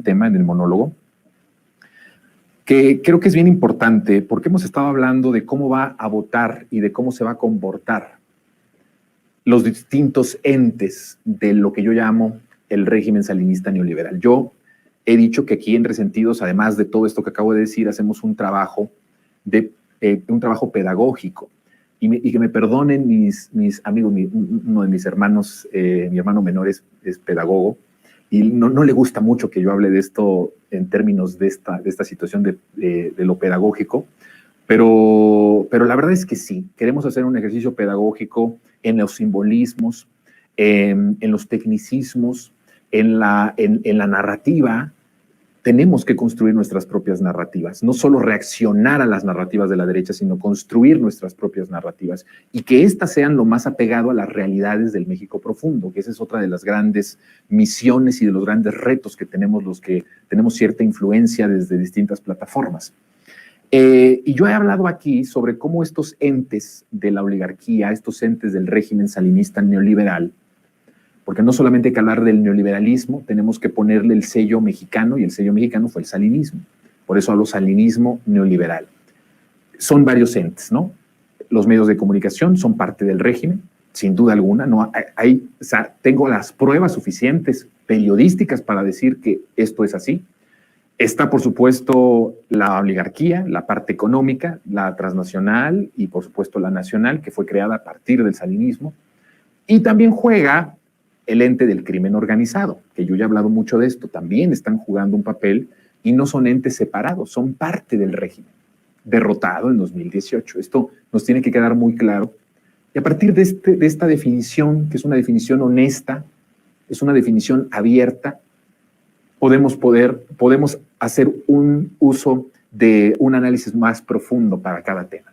tema en el monólogo que creo que es bien importante porque hemos estado hablando de cómo va a votar y de cómo se va a comportar los distintos entes de lo que yo llamo el régimen salinista neoliberal. Yo he dicho que aquí en Resentidos, además de todo esto que acabo de decir, hacemos un trabajo pedagógico. Y que me perdonen mis amigos, uno de mis hermanos, mi hermano menor es pedagogo, y no le gusta mucho que yo hable de esto en términos de esta situación de lo pedagógico, pero la verdad es que sí, queremos hacer un ejercicio pedagógico en los simbolismos, en los tecnicismos, en la narrativa. Tenemos que construir nuestras propias narrativas, no solo reaccionar a las narrativas de la derecha, sino construir nuestras propias narrativas y que éstas sean lo más apegado a las realidades del México profundo, que esa es otra de las grandes misiones y de los grandes retos que tenemos los que tenemos cierta influencia desde distintas plataformas. Y yo he hablado aquí sobre cómo estos entes de la oligarquía, estos entes del régimen salinista neoliberal, porque no solamente hay que hablar del neoliberalismo, tenemos que ponerle el sello mexicano, y el sello mexicano fue el salinismo. Por eso hablo salinismo neoliberal. Son varios entes, ¿no? Los medios de comunicación son parte del régimen, sin duda alguna. No hay, o sea, tengo las pruebas suficientes periodísticas para decir que esto es así. Está, por supuesto, la oligarquía, la parte económica, la transnacional y, por supuesto, la nacional, que fue creada a partir del salinismo. Y también juega el ente del crimen organizado, que yo ya he hablado mucho de esto, también están jugando un papel y no son entes separados, son parte del régimen, derrotado en 2018. Esto nos tiene que quedar muy claro. Y a partir de esta definición, que es una definición honesta, es una definición abierta, podemos hacer un uso de un análisis más profundo para cada tema.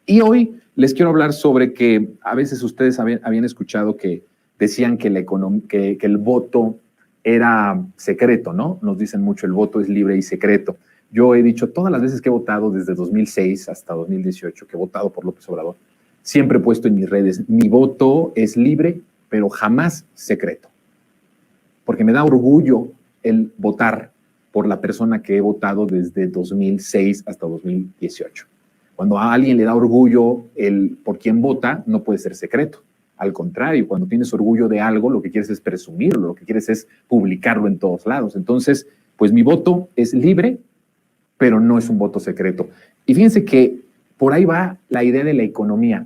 Y hoy les quiero hablar sobre que a veces ustedes habían escuchado que decían que el voto era secreto, ¿no? Nos dicen mucho, el voto es libre y secreto. Yo he dicho todas las veces que he votado desde 2006 hasta 2018, que he votado por López Obrador, siempre he puesto en mis redes, mi voto es libre, pero jamás secreto. Porque me da orgullo el votar por la persona que he votado desde 2006 hasta 2018. Cuando a alguien le da orgullo por quién vota, no puede ser secreto. Al contrario, cuando tienes orgullo de algo, lo que quieres es presumirlo, lo que quieres es publicarlo en todos lados. Entonces, pues mi voto es libre, pero no es un voto secreto. Y fíjense que por ahí va la idea de la economía.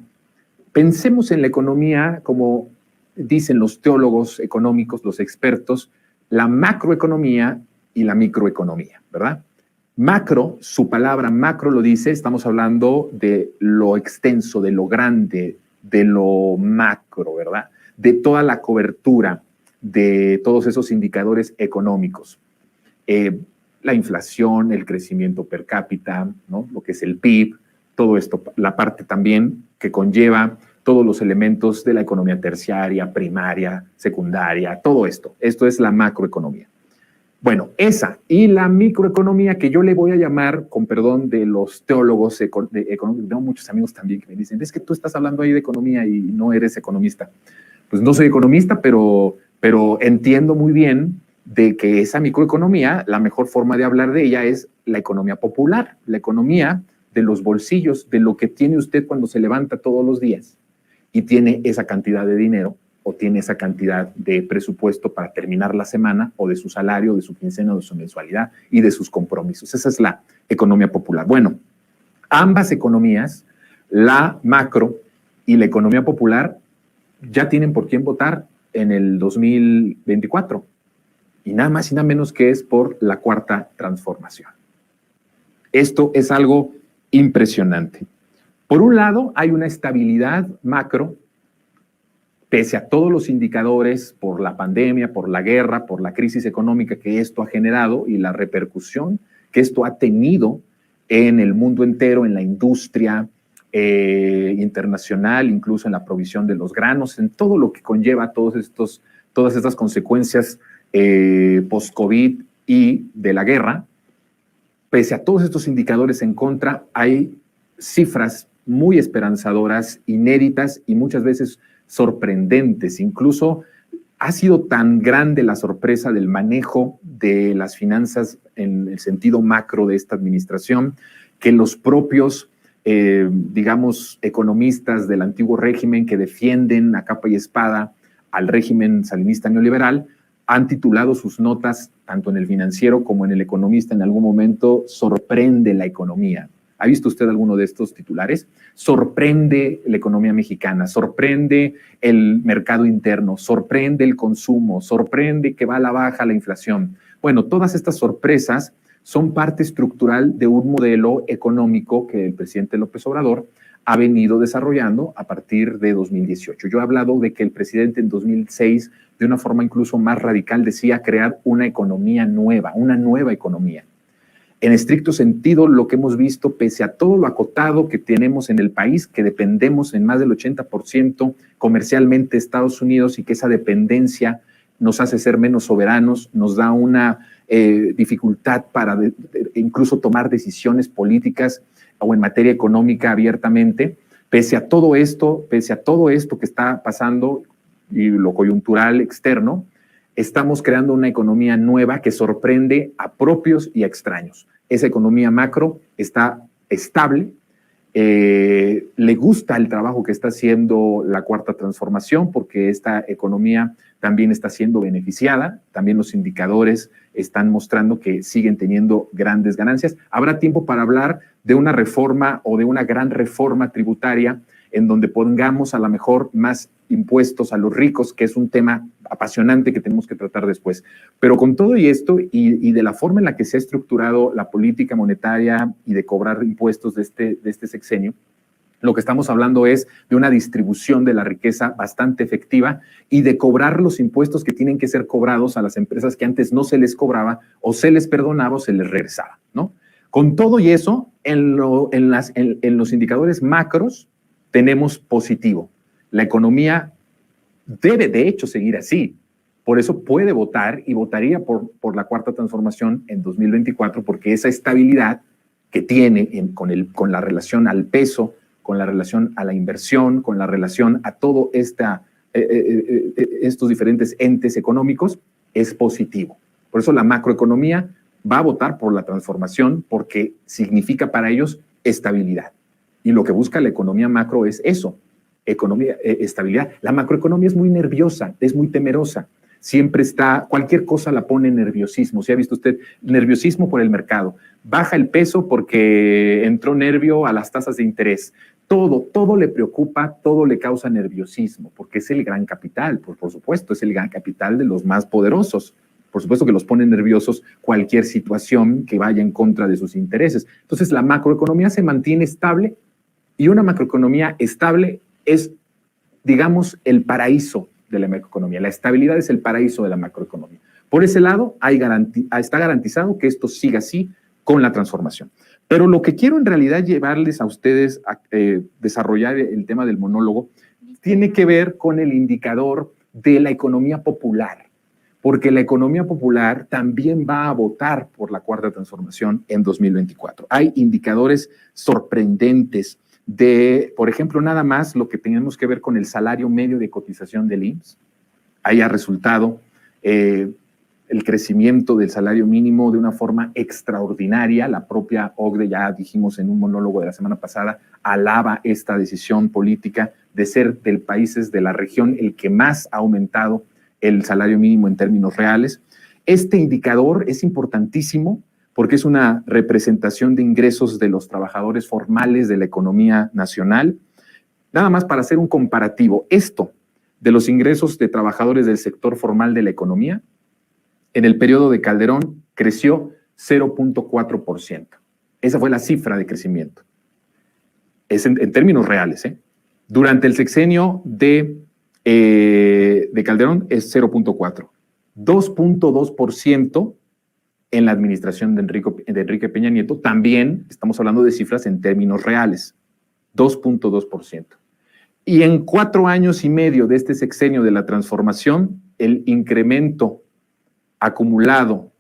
Pensemos en la economía como dicen los teólogos económicos, los expertos, la macroeconomía y la microeconomía, ¿verdad? Macro, su palabra macro lo dice, estamos hablando de lo extenso, de lo grande, de lo macro, ¿verdad? De toda la cobertura de todos esos indicadores económicos. La inflación, el crecimiento per cápita, ¿no? Lo que es el PIB, todo esto, la parte también que conlleva todos los elementos de la economía terciaria, primaria, secundaria, todo esto. Esto es la macroeconomía. Bueno, esa y la microeconomía que yo le voy a llamar, con perdón de los teólogos económicos, tengo muchos amigos también que me dicen, es que tú estás hablando ahí de economía y no eres economista. Pues no soy economista, pero entiendo muy bien de que esa microeconomía, la mejor forma de hablar de ella es la economía popular, la economía de los bolsillos, de lo que tiene usted cuando se levanta todos los días y tiene esa cantidad de dinero o tiene esa cantidad de presupuesto para terminar la semana, o de su salario, de su quincena, o de su mensualidad y de sus compromisos. Esa es la economía popular. Bueno, ambas economías, la macro y la economía popular, ya tienen por quién votar en el 2024. Y nada más y nada menos que es por la cuarta transformación. Esto es algo impresionante. Por un lado, hay una estabilidad macro, pese a todos los indicadores por la pandemia, por la guerra, por la crisis económica que esto ha generado y la repercusión que esto ha tenido en el mundo entero, en la industria internacional, incluso en la provisión de los granos, en todo lo que conlleva todas estas consecuencias post-COVID y de la guerra. Pese a todos estos indicadores en contra, hay cifras muy esperanzadoras, inéditas y muchas veces sorprendentes. Incluso Ha sido tan grande la sorpresa del manejo de las finanzas en el sentido macro de esta administración que los propios, digamos, economistas del antiguo régimen que defienden a capa y espada al régimen salinista neoliberal han titulado sus notas, tanto en el Financiero como en el Economista, en algún momento, sorprende la economía. ¿Ha visto usted alguno de estos titulares? Sorprende la economía mexicana, sorprende el mercado interno, sorprende el consumo, sorprende que va a la baja la inflación. Bueno, todas estas sorpresas son parte estructural de un modelo económico que el presidente López Obrador ha venido desarrollando a partir de 2018. Yo he hablado de que el presidente en 2006, de una forma incluso más radical, decía crear una economía nueva, una nueva economía. En estricto sentido, lo que hemos visto, pese a todo lo acotado que tenemos en el país, que dependemos en más del 80% comercialmente de Estados Unidos y que esa dependencia nos hace ser menos soberanos, nos da una dificultad para incluso tomar decisiones políticas o en materia económica abiertamente, pese a todo esto que está pasando y lo coyuntural externo, estamos creando una economía nueva que sorprende a propios y a extraños. Esa economía macro está estable, le gusta el trabajo que está haciendo la Cuarta Transformación porque esta economía también está siendo beneficiada, también los indicadores están mostrando que siguen teniendo grandes ganancias. Habrá tiempo para hablar de una reforma o de una gran reforma tributaria en donde pongamos a lo mejor más impuestos a los ricos, que es un tema apasionante que tenemos que tratar después. Pero con todo y esto, y de la forma en la que se ha estructurado la política monetaria y de cobrar impuestos de este sexenio, lo que estamos hablando es de una distribución de la riqueza bastante efectiva y de cobrar los impuestos que tienen que ser cobrados a las empresas que antes no se les cobraba o se les perdonaba o se les regresaba, ¿no? Con todo y eso, en los indicadores macros tenemos positivo. La economía debe, de hecho, seguir así. Por eso puede votar y votaría por la Cuarta Transformación en 2024, porque esa estabilidad que tiene con la relación al peso, con la relación a la inversión, con la relación a todo estos diferentes entes económicos, es positivo. Por eso la macroeconomía va a votar por la transformación porque significa para ellos estabilidad. Y lo que busca la economía macro es eso, estabilidad. La macroeconomía es muy nerviosa, es muy temerosa. Siempre está, cualquier cosa la pone en nerviosismo. ¿Sí ha visto usted? Nerviosismo por el mercado. Baja el peso porque entró nervio a las tasas de interés. Todo le preocupa, todo le causa nerviosismo, porque es el gran capital, por supuesto, es el gran capital de los más poderosos. Por supuesto que los pone nerviosos cualquier situación que vaya en contra de sus intereses. Entonces, la macroeconomía se mantiene estable y una macroeconomía estable es, digamos, el paraíso de la macroeconomía. La estabilidad es el paraíso de la macroeconomía. Por ese lado, está garantizado que esto siga así con la transformación. Pero lo que quiero en realidad llevarles a ustedes a desarrollar el tema del monólogo tiene que ver con el indicador de la economía popular, porque la economía popular también va a votar por la Cuarta Transformación en 2024. Hay indicadores sorprendentes de, por ejemplo, nada más lo que tenemos que ver con el salario medio de cotización del IMSS. Ahí ha resultado el crecimiento del salario mínimo de una forma extraordinaria. La propia OCDE, ya dijimos en un monólogo de la semana pasada, alaba esta decisión política de ser del país, de la región, el que más ha aumentado el salario mínimo en términos reales. Este indicador es importantísimo porque es una representación de ingresos de los trabajadores formales de la economía nacional. Nada más para hacer un comparativo, esto de los ingresos de trabajadores del sector formal de la economía, en el periodo de Calderón creció 0.4%. Esa fue la cifra de crecimiento. Es en términos reales, ¿eh? Durante el sexenio de Calderón es 0.4%. 2.2% en la administración de Enrique Peña Nieto. También estamos hablando de cifras en términos reales. 2.2%. Y en 4 años y medio de este sexenio de la transformación, el incremento acumulado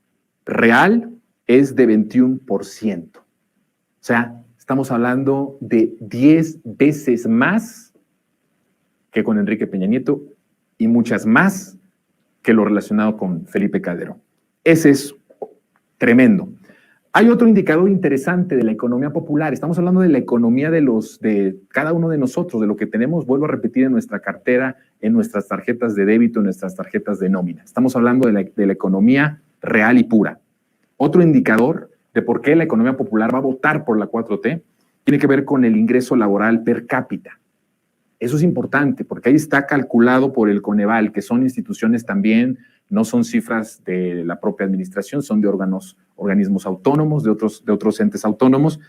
real es de 21%. O sea, estamos hablando de 10 veces más que con Enrique Peña Nieto y muchas más que lo relacionado con Felipe Calderón. Ese es tremendo. Hay otro indicador interesante de la economía popular. Estamos hablando de la economía de cada uno de nosotros, de lo que tenemos, vuelvo a repetir, en nuestra cartera, en nuestras tarjetas de débito, en nuestras tarjetas de nómina. Estamos hablando de la economía real y pura. Otro indicador de por qué la economía popular va a votar por la 4T tiene que ver con el ingreso laboral per cápita. Eso es importante porque ahí está calculado por el Coneval, que son instituciones también, no son cifras de la propia administración, son de organismos autónomos, de otros entes autónomos.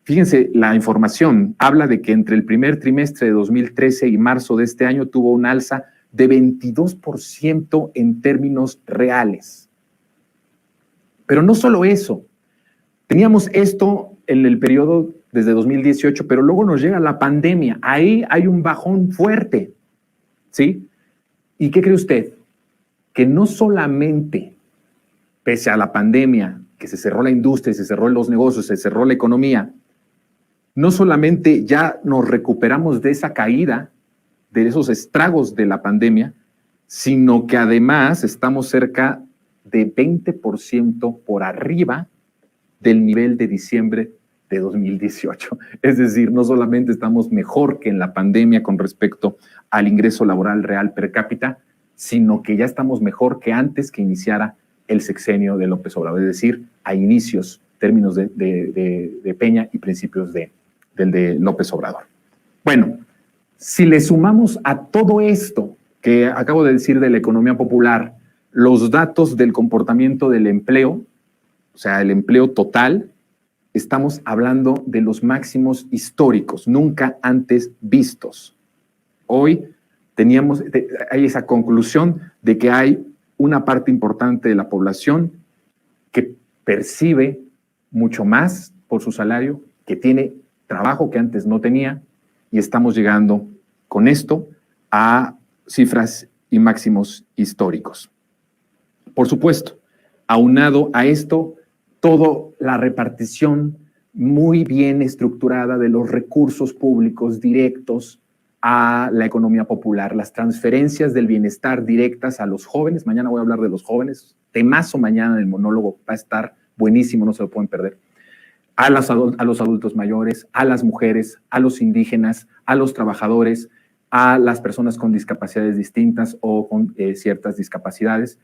Fíjense, la información habla de que entre el primer trimestre de 2013 y marzo de este año tuvo un alza de 22% en términos reales. Pero no solo eso, teníamos esto en el periodo desde 2018, pero luego nos llega la pandemia. Ahí hay un bajón fuerte, ¿sí? ¿Y qué cree usted? Que no solamente, pese a la pandemia, que se cerró la industria, se cerró los negocios, se cerró la economía, no solamente ya nos recuperamos de esa caída, de esos estragos de la pandemia, sino que además estamos cerca de 20% por arriba del nivel de diciembre de 2018. Es decir, no solamente estamos mejor que en la pandemia con respecto al ingreso laboral real per cápita, sino que ya estamos mejor que antes que iniciara el sexenio de López Obrador, es decir, a inicios, términos de Peña y principios del de López Obrador. Bueno, si le sumamos a todo esto que acabo de decir de la economía popular, los datos del comportamiento del empleo, o sea, el empleo total, estamos hablando de los máximos históricos, nunca antes vistos. Hoy hay esa conclusión de que hay una parte importante de la población que percibe mucho más por su salario, que tiene trabajo que antes no tenía, y estamos llegando con esto a cifras y máximos históricos. Por supuesto, aunado a esto, toda la repartición muy bien estructurada de los recursos públicos directos a la economía popular, las transferencias del bienestar directas a los jóvenes. Mañana voy a hablar de los jóvenes, temazo mañana del monólogo, va a estar buenísimo, no se lo pueden perder. A los adultos mayores, a las mujeres, a los indígenas, a los trabajadores, a las personas con discapacidades distintas o con ciertas discapacidades.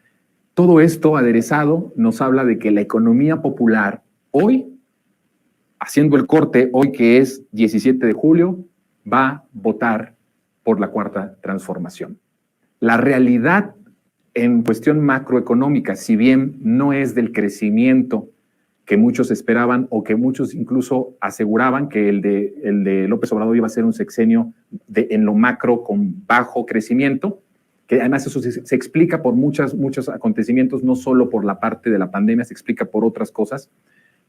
Todo esto aderezado nos habla de que la economía popular hoy, haciendo el corte, hoy que es 17 de julio, va a votar por la cuarta transformación. La realidad en cuestión macroeconómica, si bien no es del crecimiento que muchos esperaban o que muchos incluso aseguraban que el de López Obrador iba a ser un sexenio en lo macro con bajo crecimiento, que además eso se explica por muchos acontecimientos, no solo por la parte de la pandemia, se explica por otras cosas,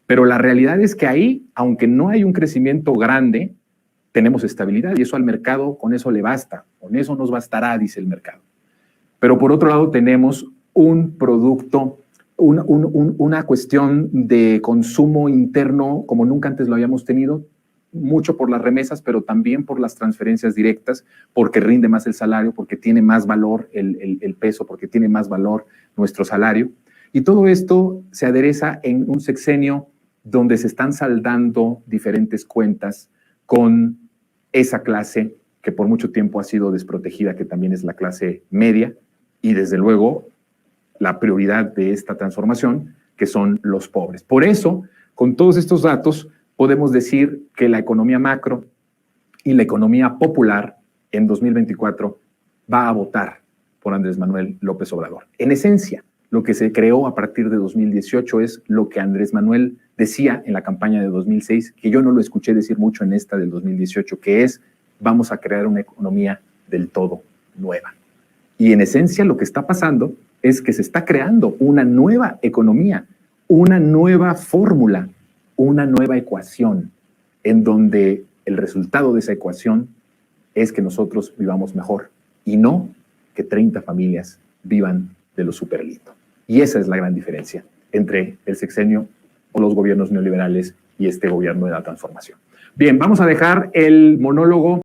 pero la realidad es que ahí, aunque no hay un crecimiento grande, tenemos estabilidad y eso al mercado, con eso le basta, con eso nos bastará, dice el mercado. Pero por otro lado tenemos un producto, una cuestión de consumo interno como nunca antes lo habíamos tenido, mucho por las remesas, pero también por las transferencias directas, porque rinde más el salario, porque tiene más valor el peso, porque tiene más valor nuestro salario. Y todo esto se adereza en un sexenio donde se están saldando diferentes cuentas con esa clase que por mucho tiempo ha sido desprotegida, que también es la clase media, y desde luego la prioridad de esta transformación, que son los pobres. Por eso, con todos estos datos, podemos decir que la economía macro y la economía popular en 2024 va a votar por Andrés Manuel López Obrador. En esencia, lo que se creó a partir de 2018 es lo que Andrés Manuel decía en la campaña de 2006, que yo no lo escuché decir mucho en esta del 2018, que es vamos a crear una economía del todo nueva. Y en esencia lo que está pasando es que se está creando una nueva economía, una nueva fórmula, una nueva ecuación, en donde el resultado de esa ecuación es que nosotros vivamos mejor y no que 30 familias vivan de lo súper lindo. Y esa es la gran diferencia entre el sexenio o los gobiernos neoliberales y este gobierno de la transformación. Bien, vamos a dejar el monólogo